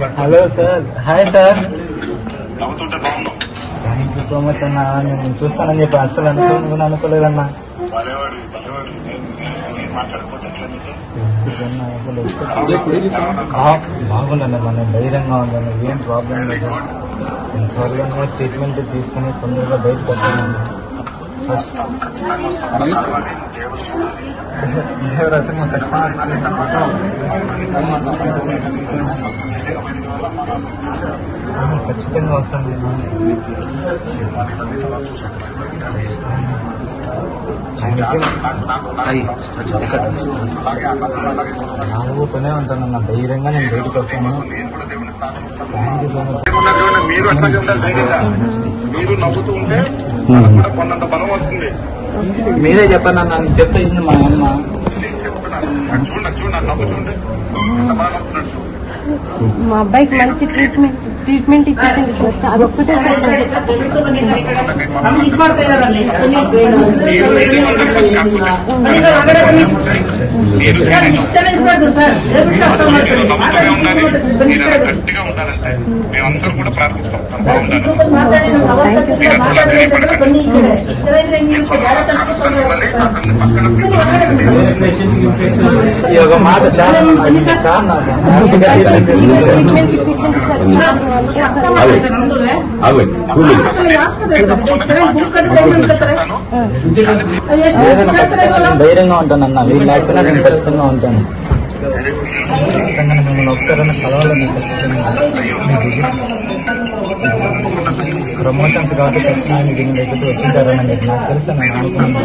Hello sir, hi sir. Thank you so much అన్న. నేను చూస్తానని చెప్పి అస్సలు అనుకోలేదన్నా. బాగుందన్న, మనం ధైర్యంగా ఉందన్న, ఏం ప్రాబ్లం లేదు. నేను త్వరగా ట్రీట్మెంట్ తీసుకుని తొందరగా బయటకు వస్తానన్న. అసలు ఖచ్చితంగా వస్తాను. నాలుగుతూనే ఉంటానన్న, ధైర్యంగా నేను బయటకు వస్తాను. Thank you so much. మీరు అట్లాగే ఉండాలి, ధైర్యంగా మీరు నవ్వుతూ ఉంటే కొన్నంత బలం వస్తుంది. మీరే చెప్పండి అన్న, నేను చెప్తే మా అమ్మ. చూడండి నవ్వు చూడండి, ఎంత బాగా నవ్వుతున్నాడు. మా అబ్బాయికి మంచి ట్రీట్మెంట్ ఇచ్చేసింది సార్. అదొక్కటే గట్టిగా ఉండాలంటే మేమందరూ కూడా ప్రార్థిస్తాం. బాగుండాలి, ధైర్యంగా ఉంటానన్న. వీళ్ళు లేకపోయినా నేను ఖచ్చితంగా ఉంటాను. ఖచ్చితంగా మిమ్మల్ని ఒకసారి కలవాలని ప్రమోషన్స్ కాబట్టి ఖచ్చితంగా దీని దగ్గరికి వచ్చింటారని మీకు నాకు తెలుసు. నేను అనుకున్నాను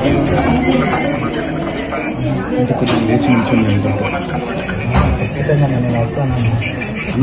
ఖచ్చితంగా నేను వస్తాను.